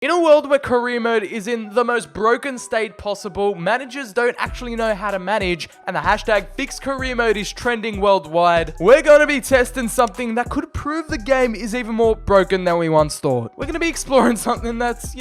In a world where career mode is in the most broken state possible, managers don't actually know how to manage, and the hashtag fix career mode is trending worldwide, we're going to be testing something that could prove the game is even more broken than we once thought. We're going to be exploring something that's,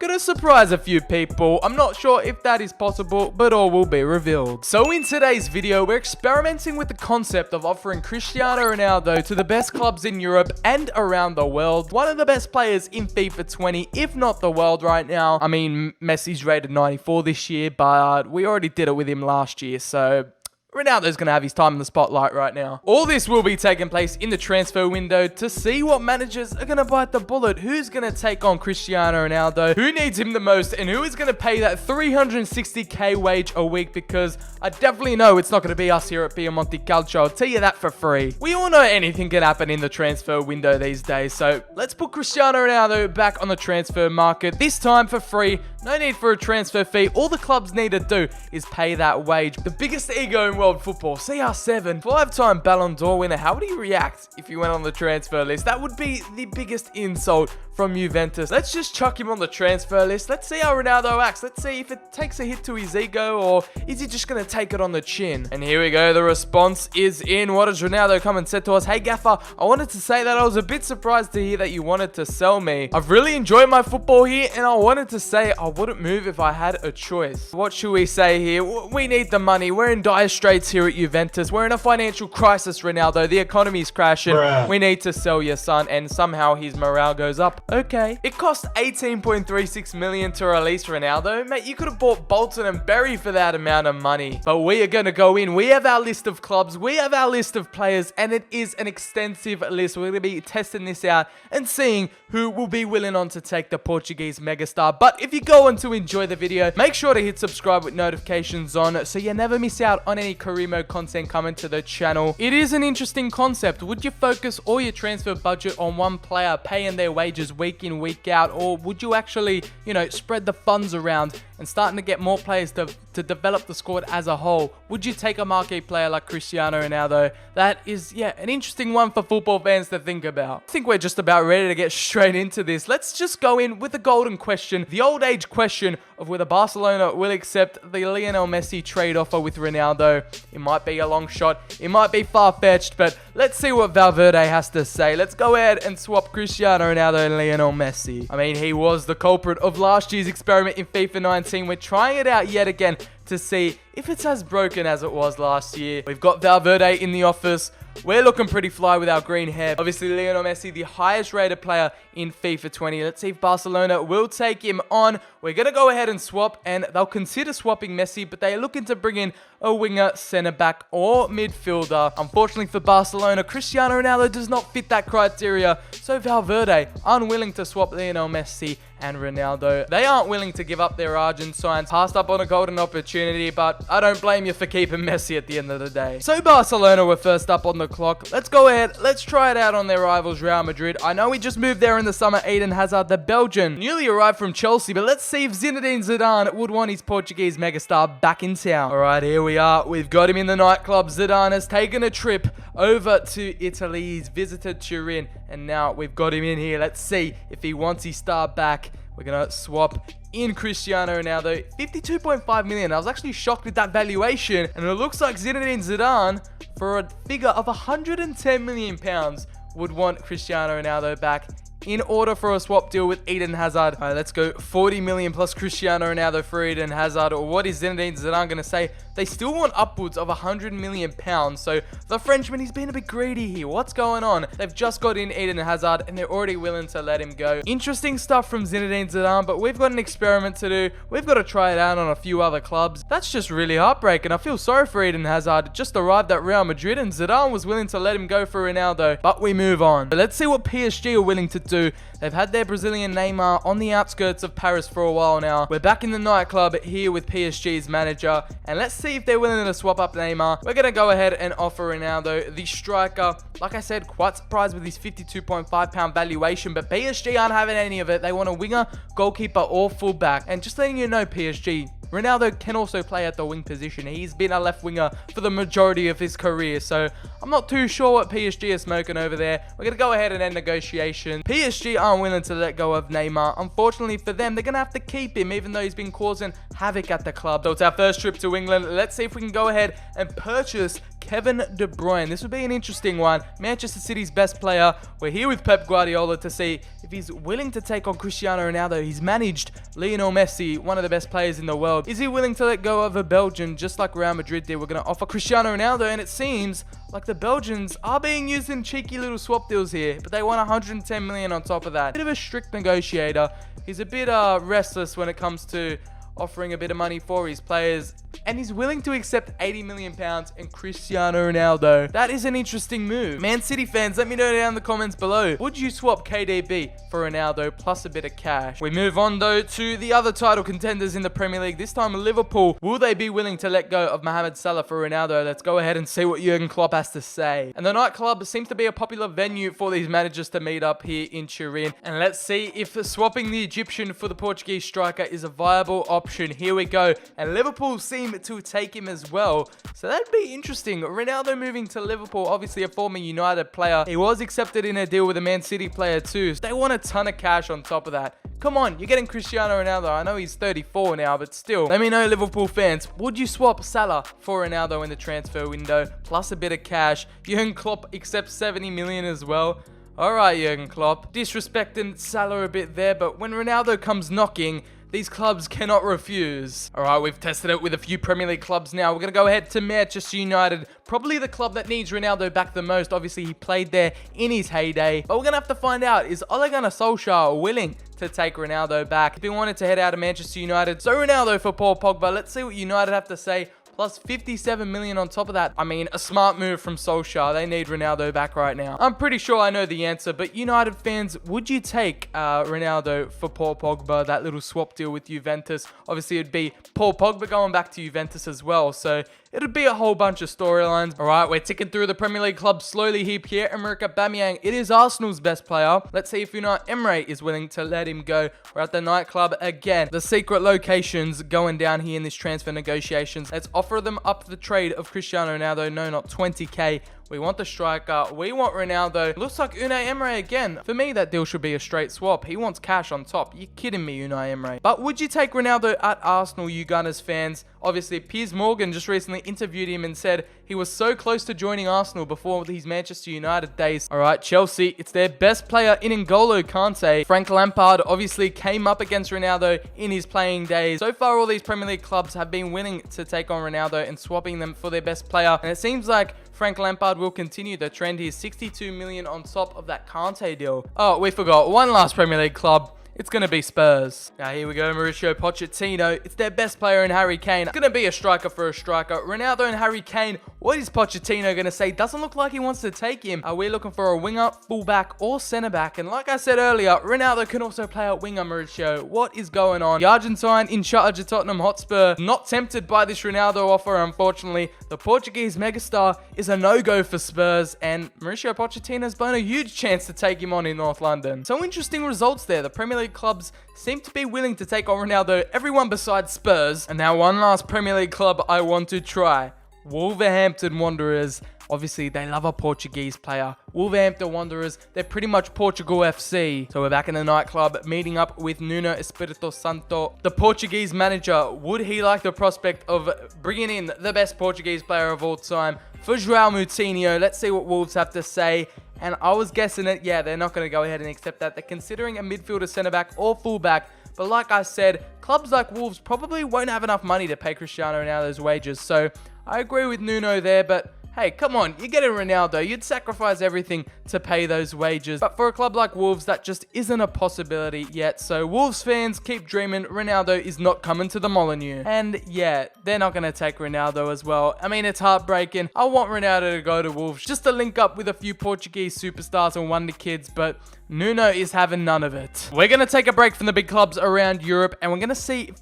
gonna surprise a few people. I'm not sure if that is possible, but all will be revealed. So in today's video, we're experimenting with the concept of offering Cristiano Ronaldo to the best clubs in Europe and around the world. One of the best players in FIFA 20, if not the world right now. I mean, Messi's rated 94 this year, but we already did it with him last year, so Ronaldo's going to have his time in the spotlight right now. All this will be taking place in the transfer window to see what managers are going to bite the bullet. Who's going to take on Cristiano Ronaldo? Who needs him the most? And who is going to pay that 360k wage a week? Because I definitely know it's not going to be us here at Piemonte Calcio. I'll tell you that for free. We all know anything can happen in the transfer window these days. So let's put Cristiano Ronaldo back on the transfer market. This time for free. No need for a transfer fee. All the clubs need to do is pay that wage. The biggest ego in world football, CR7, 5-time Ballon d'Or winner. How would he react if he went on the transfer list? That would be the biggest insult from Juventus. Let's just chuck him on the transfer list. Let's see how Ronaldo acts. Let's see if it takes a hit to his ego, or is he just going to take it on the chin? And here we go. The response is in. What does Ronaldo come and said to us? Hey, Gaffer, I wanted to say that I was a bit surprised to hear that you wanted to sell me. I've really enjoyed my football here, and I wanted to say I wouldn't move if I had a choice. What should we say here? We need the money. We're in dire straits here at Juventus. We're in a financial crisis, Ronaldo. The economy's crashing. We need to sell your son, and somehow his morale goes up. Okay. It cost 18.36 million to release Ronaldo. Mate, you could have bought Bolton and Berry for that amount of money. But we are going to go in. We have our list of clubs. We have our list of players, and it is an extensive list. We're going to be testing this out and seeing who will be willing on to take the Portuguese megastar. But if you go on to enjoy the video, make sure to hit subscribe with notifications on so you never miss out on any career mode content coming to the channel. It is an interesting concept. Would you focus all your transfer budget on one player paying their wages week in, week out, or would you actually, spread the funds around and starting to get more players to develop the squad as a whole? Would you take a marquee player like Cristiano Ronaldo? That is, an interesting one for football fans to think about. I think we're just about ready to get straight into this. Let's just go in with the golden question, the old age question of whether Barcelona will accept the Lionel Messi trade offer with Ronaldo. It might be a long shot. It might be far-fetched, but let's see what Valverde has to say. Let's go ahead and swap Cristiano Ronaldo and Lionel Messi. I mean, he was the culprit of last year's experiment in FIFA 19. We're trying it out yet again to see if it's as broken as it was last year. We've got Valverde in the office. We're looking pretty fly with our green hair. Obviously, Lionel Messi, the highest rated player in FIFA 20. Let's see if Barcelona will take him on. We're going to go ahead and swap, and they'll consider swapping Messi, but they're looking to bring in a winger, centre-back, or midfielder. Unfortunately for Barcelona, Cristiano Ronaldo does not fit that criteria, so Valverde unwilling to swap Lionel Messi and Ronaldo. They aren't willing to give up their Argentines. Passed up on a golden opportunity, but I don't blame you for keeping Messi at the end of the day. So Barcelona were first up on the clock. Let's go ahead. Let's try it out on their rivals, Real Madrid. I know we just moved there in the summer. Eden Hazard, the Belgian, newly arrived from Chelsea, but let's see if Zinedine Zidane would want his Portuguese megastar back in town. All right, here we are. We've got him in the nightclub. Zidane has taken a trip over to Italy. He's visited Turin, and now we've got him in here. Let's see if he wants his star back. We're going to swap in Cristiano Ronaldo. 52.5 million. I was actually shocked with that valuation. And it looks like Zinedine Zidane, for a figure of 110 million pounds, would want Cristiano Ronaldo back in order for a swap deal with Eden Hazard. All right, let's go 40 million plus Cristiano Ronaldo for Eden Hazard. Or what is Zinedine Zidane going to say? They still want upwards of 100 million pounds. So the Frenchman, he's been a bit greedy here. What's going on? They've just got in Eden Hazard, and they're already willing to let him go. Interesting stuff from Zinedine Zidane, but we've got an experiment to do. We've got to try it out on a few other clubs. That's just really heartbreaking. I feel sorry for Eden Hazard. Just arrived at Real Madrid, and Zidane was willing to let him go for Ronaldo. But we move on. But let's see what PSG are willing to do. They've had their Brazilian Neymar on the outskirts of Paris for a while now. We're back in the nightclub here with PSG's manager, and let's see if they're willing to swap up Neymar. We're going to go ahead and offer Ronaldo, the striker. Like I said, quite surprised with his £52.5 valuation, but PSG aren't having any of it. They want a winger, goalkeeper, or fullback. And just letting you know, PSG, Ronaldo can also play at the wing position. He's been a left winger for the majority of his career, so I'm not too sure what PSG is smoking over there. We're going to go ahead and end negotiation. PSG aren't willing to let go of Neymar. Unfortunately for them, they're going to have to keep him, even though he's been causing havoc at the club. So it's our first trip to England. Let's see if we can go ahead and purchase Kevin De Bruyne. This would be an interesting one. Manchester City's best player. We're here with Pep Guardiola to see if he's willing to take on Cristiano Ronaldo. He's managed Lionel Messi, one of the best players in the world. Is he willing to let go of a Belgian just like Real Madrid did? We're going to offer Cristiano Ronaldo, and it seems like the Belgians are being used in cheeky little swap deals here, but they want 110 million on top of that. Bit of a strict negotiator. He's a bit restless when it comes to offering a bit of money for his players, and he's willing to accept 80 million pounds and Cristiano Ronaldo. That is an interesting move. Man City fans, let me know down in the comments below. Would you swap KDB for Ronaldo plus a bit of cash? We move on though to the other title contenders in the Premier League. This time Liverpool. Will they be willing to let go of Mohamed Salah for Ronaldo? Let's go ahead and see what Jurgen Klopp has to say. And the nightclub seems to be a popular venue for these managers to meet up here in Turin. And let's see if swapping the Egyptian for the Portuguese striker is a viable option. Here we go. And Liverpool seem to take him as well, so that'd be interesting. Ronaldo moving to Liverpool, obviously a former United player. He was accepted in a deal with a Man City player too. They want a ton of cash on top of that. Come on, you're getting Cristiano Ronaldo. I know he's 34 now, but still. Let me know, Liverpool fans, would you swap Salah for Ronaldo in the transfer window plus a bit of cash? Jurgen Klopp accepts 70 million as well. Alright, Jurgen Klopp, disrespecting Salah a bit there, but when Ronaldo comes knocking, these clubs cannot refuse. Alright, we've tested it with a few Premier League clubs now. We're going to go ahead to Manchester United. Probably the club that needs Ronaldo back the most. Obviously, he played there in his heyday. But we're going to have to find out, is Ole Gunnar Solskjaer willing to take Ronaldo back? He's been wanting to head out of Manchester United. So Ronaldo for Paul Pogba. Let's see what United have to say. Plus 57 million on top of that. I mean, a smart move from Solskjaer. They need Ronaldo back right now. I'm pretty sure I know the answer, but United fans, would you take Ronaldo for Paul Pogba, that little swap deal with Juventus? Obviously, it'd be Paul Pogba going back to Juventus as well, so it'd be a whole bunch of storylines. All right, we're ticking through the Premier League clubs slowly here. Pierre-Emerick Aubameyang, it is Arsenal's best player. Let's see if Unai Emery is willing to let him go. We're at the nightclub again. The secret locations going down here in this transfer negotiations. Let's offer them up the trade of Cristiano Ronaldo. No, not 20k. We want the striker. We want Ronaldo. Looks like Unai Emery again. For me, that deal should be a straight swap. He wants cash on top. You're kidding me, Unai Emery. But would you take Ronaldo at Arsenal, you Gunners fans? Obviously, Piers Morgan just recently interviewed him and said he was so close to joining Arsenal before these Manchester United days. All right, Chelsea, it's their best player in N'Golo Kante. Frank Lampard obviously came up against Ronaldo in his playing days. So far, all these Premier League clubs have been willing to take on Ronaldo and swapping them for their best player. And it seems like Frank Lampard will continue the trend. He's 62 million on top of that Kante deal. Oh, we forgot one last Premier League club. It's going to be Spurs. Now, here we go. Mauricio Pochettino. It's their best player in Harry Kane. It's going to be a striker for a striker. Ronaldo and Harry Kane. What is Pochettino going to say? Doesn't look like he wants to take him. Are we looking for a winger, fullback, or centre back? And like I said earlier, Ronaldo can also play at winger, Mauricio. What is going on? The Argentine in charge of Tottenham Hotspur. Not tempted by this Ronaldo offer, unfortunately. The Portuguese megastar is a no-go for Spurs. And Mauricio Pochettino's blown a huge chance to take him on in North London. So interesting results there. The Premier League clubs seem to be willing to take on Ronaldo, everyone besides Spurs. And now one last Premier League club I want to try. Wolverhampton Wanderers. Obviously, they love a Portuguese player. Wolverhampton Wanderers, they're pretty much Portugal FC. So we're back in the nightclub, meeting up with Nuno Espirito Santo, the Portuguese manager. Would he like the prospect of bringing in the best Portuguese player of all time for João Moutinho? Let's see what Wolves have to say. And I was guessing it, yeah, they're not going to go ahead and accept that. They're considering a midfielder, centre-back, or full-back. But like I said, clubs like Wolves probably won't have enough money to pay Cristiano Ronaldo's wages. So I agree with Nuno there, but hey, come on, you're getting Ronaldo. You'd sacrifice everything to pay those wages. But for a club like Wolves, that just isn't a possibility yet. So Wolves fans, keep dreaming. Ronaldo is not coming to the Molineux. And yeah, they're not going to take Ronaldo as well. I mean, it's heartbreaking. I want Ronaldo to go to Wolves just to link up with a few Portuguese superstars and wonder kids, but Nuno is having none of it. We're going to take a break from the big clubs around Europe, and we're going to see if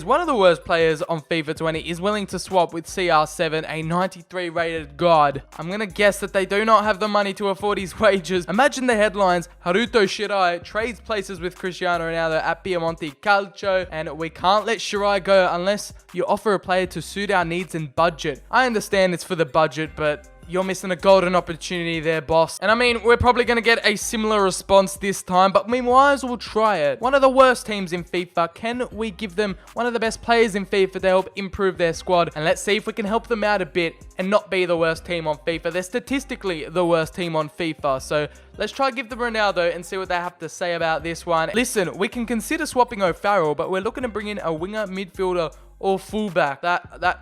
one of the worst players on FIFA 20 is willing to swap with CR7, a 93 rated god. I'm gonna guess that they do not have the money to afford his wages. Imagine the headlines: Haruto Shirai trades places with Cristiano Ronaldo at Piemonte Calcio, and we can't let Shirai go unless you offer a player to suit our needs and budget. I understand it's for the budget, but you're missing a golden opportunity there, boss. And I mean, we're probably going to get a similar response this time, but we might as well try it. One of the worst teams in FIFA, can we give them one of the best players in FIFA to help improve their squad? And let's see if we can help them out a bit and not be the worst team on FIFA. They're statistically the worst team on FIFA, so let's try to give them Ronaldo and see what they have to say about this one. Listen, we can consider swapping O'Farrell, but we're looking to bring in a winger, midfielder, or fullback.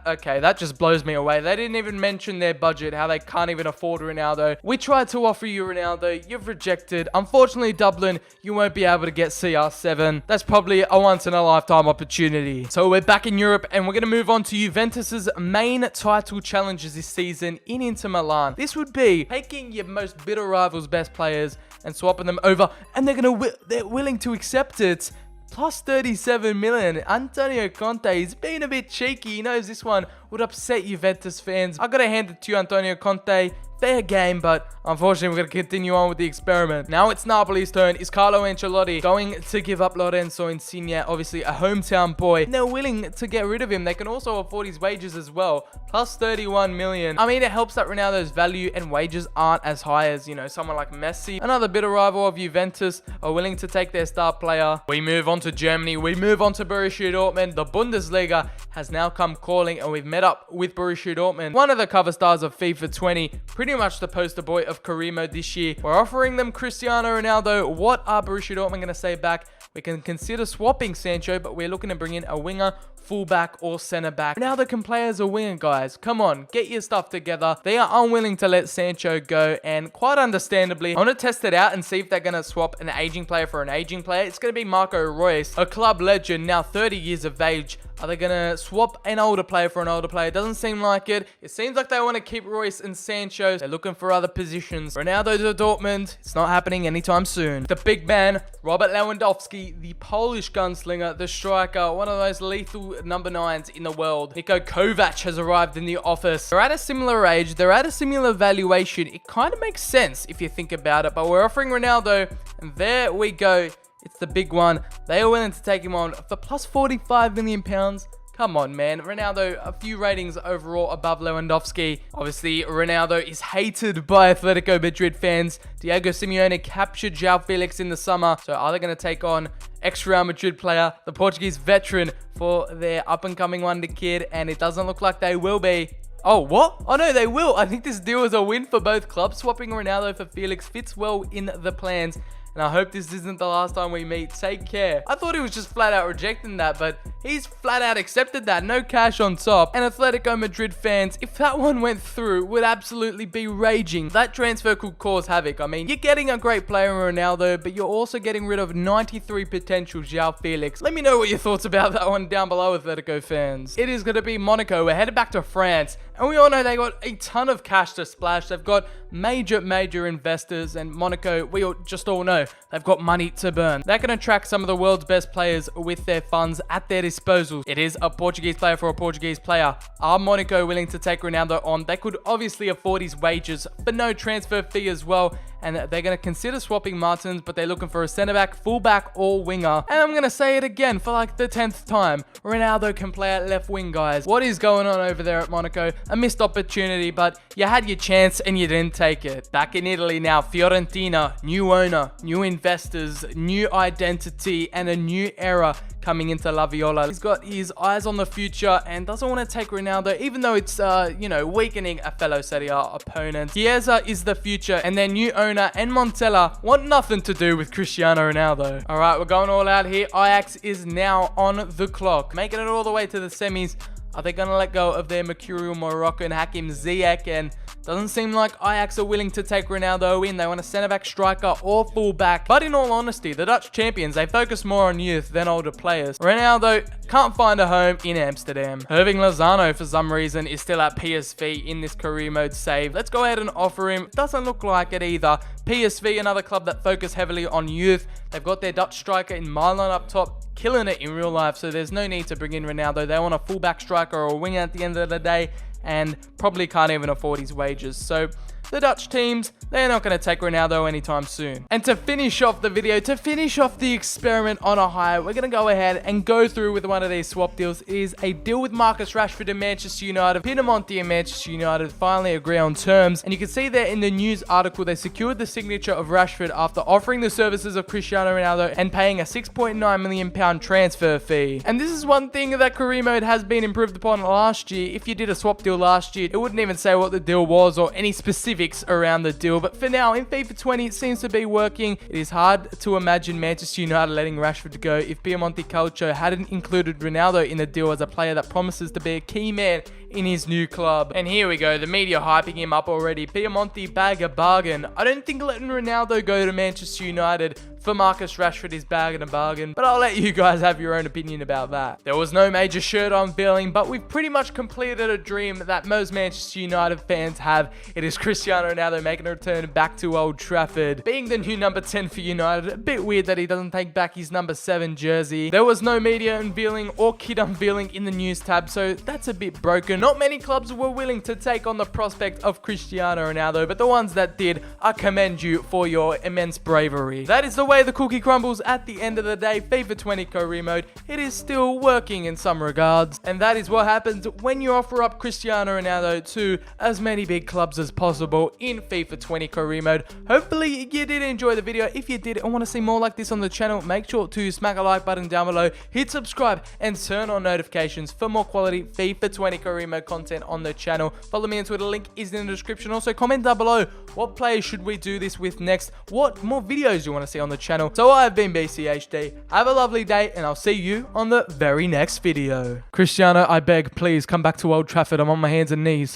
Okay, that just blows me away. They didn't even mention their budget, how they can't even afford Ronaldo. We tried to offer you Ronaldo, you've rejected. Unfortunately, Dublin, you won't be able to get CR7. That's probably a once-in-a-lifetime opportunity. So we're back in Europe, and we're going to move on to Juventus's main title challenges this season in Inter Milan. This would be taking your most bitter rival's best players and swapping them over, and they're willing to accept it. Plus 37 million. Antonio Conte, he's been a bit cheeky. He knows this one would upset Juventus fans. I gotta hand it to you, Antonio Conte. Fair game, but unfortunately, we're going to continue on with the experiment. Now it's Napoli's turn. Is Carlo Ancelotti going to give up Lorenzo Insigne, obviously a hometown boy? And they're willing to get rid of him. They can also afford his wages as well. Plus 31 million. I mean, it helps that Ronaldo's value and wages aren't as high as, you know, someone like Messi. Another bitter rival of Juventus are willing to take their star player. We move on to Germany. We move on to Borussia Dortmund. The Bundesliga has now come calling, and we've met up with Borussia Dortmund, one of the cover stars of FIFA 20. Pretty much the poster boy of Carimo this year. We're offering them Cristiano Ronaldo. What are Borussia Dortmund going to say back? We can consider swapping Sancho, but we're looking to bring in a winger, fullback, or centre back. Ronaldo can play as a winger, guys. Come on, get your stuff together. They are unwilling to let Sancho go, and quite understandably, I want to test it out and see if they're going to swap an aging player for an aging player. It's going to be Marco Reus, a club legend, now 30 years of age. Are they going to swap an older player for an older player? Doesn't seem like it. It seems like they want to keep Reus and Sancho. They're looking for other positions. Ronaldo to Dortmund. It's not happening anytime soon. The big man, Robert Lewandowski, the Polish gunslinger, the striker, one of those lethal number 9s in the world. Niko Kovac has arrived in the office. They're at a similar age. They're at a similar valuation. It kind of makes sense if you think about it, but we're offering Ronaldo, and there we go. It's the big one. They are willing to take him on for plus 45 million pounds. Come on, man. Ronaldo, a few ratings overall above Lewandowski. Obviously, Ronaldo is hated by Atletico Madrid fans. Diego Simeone captured João Felix in the summer. So are they going to take on ex-Real Madrid player, the Portuguese veteran, for their up-and-coming wonder kid? And it doesn't look like they will be. Oh, what? Oh, no, they will. I think this deal is a win for both clubs. Swapping Ronaldo for Felix fits well in the plans. And I hope this isn't the last time we meet. Take care. I thought he was just flat out rejecting that, but he's flat out accepted that. No cash on top. And Atletico Madrid fans, if that one went through, would absolutely be raging. That transfer could cause havoc. I mean, you're getting a great player in Ronaldo, but you're also getting rid of 93 potential João Felix. Let me know what your thoughts about that one down below, Atletico fans. It is going to be Monaco. We're headed back to France. And we all know they got a ton of cash to splash. They've got major investors, and Monaco, we just all know they've got money to burn. They can attract some of the world's best players with their funds at their disposal. It is a Portuguese player for a Portuguese player. Are Monaco willing to take Ronaldo on? They could obviously afford his wages, but no transfer fee as well. And they're going to consider swapping Martins, but they're looking for a centre-back, full-back, or winger. And I'm going to say it again for like the 10th time. Ronaldo can play at left wing, guys. What is going on over there at Monaco? A missed opportunity, but you had your chance and you didn't take it. Back in Italy now, Fiorentina, new owner, new investors, new identity, and a new era coming into La Viola. He's got his eyes on the future and doesn't want to take Ronaldo, even though it's, weakening a fellow Serie A opponent. Chiesa is the future, and their new owner and Montella want nothing to do with Cristiano Ronaldo. All right, we're going all out here. Ajax is now on the clock, making it all the way to the semis. Are they going to let go of their mercurial Moroccan Hakim Ziyech? And doesn't seem like Ajax are willing to take Ronaldo in. They want a centre-back, striker, or full-back. But in all honesty, the Dutch champions, they focus more on youth than older players. Ronaldo can't find a home in Amsterdam. Irving Lozano, for some reason, is still at PSV in this career mode save. Let's go ahead and offer him. Doesn't look like it either. PSV, another club that focus heavily on youth. They've got their Dutch striker in Milan up top, killing it in real life, so there's no need to bring in Ronaldo. They want a fullback, striker, or a winger at the end of the day. and probably can't even afford his wages. So the Dutch teams, they're not going to take Ronaldo anytime soon. And to finish off the video, to finish off the experiment on a high, we're going to go ahead and go through with one of these swap deals. It is a deal with Marcus Rashford and Manchester United. Pinamonti and Manchester United finally agree on terms. And you can see there in the news article, they secured the signature of Rashford after offering the services of Cristiano Ronaldo and paying a £6.9 million transfer fee. And this is one thing that career mode has been improved upon last year. If you did a swap deal last year, it wouldn't even say what the deal was or any specifics around the deal. But for now, in FIFA 20, it seems to be working. It is hard to imagine Manchester United letting Rashford go if Piemonte Calcio hadn't included Ronaldo in the deal as a player that promises to be a key man in his new club. And here we go, the media hyping him up already. Piemonte bag a bargain. I don't think letting Ronaldo go to Manchester United for Marcus Rashford is bagging a bargain, but I'll let you guys have your own opinion about that. There was no major shirt unveiling, but we've pretty much completed a dream that most Manchester United fans have. It is Cristiano Ronaldo making a return back to Old Trafford, being the new number 10 for United. A bit weird that he doesn't take back his number 7 jersey. There was no media unveiling or kit unveiling in the news tab, so that's a bit broken. Not many clubs were willing to take on the prospect of Cristiano Ronaldo, but the ones that did, I commend you for your immense bravery. That is the way the cookie crumbles at the end of the day. FIFA 20 career mode, it is still working in some regards, and that is what happens when you offer up Cristiano Ronaldo to as many big clubs as possible in FIFA 20 career mode. Hopefully you did enjoy the video. If you did and want to see more like this on the channel, make sure to smack a like button down below, hit subscribe and turn on notifications for more quality FIFA 20 career mode content on the channel. Follow me on Twitter, link is in the description. Also comment down below what players should we do this with next, what more videos you want to see on the channel. So I have been BCHD, have a lovely day, and I'll see you on the very next video. Cristiano, I beg, please come back to Old Trafford. I'm on my hands and knees.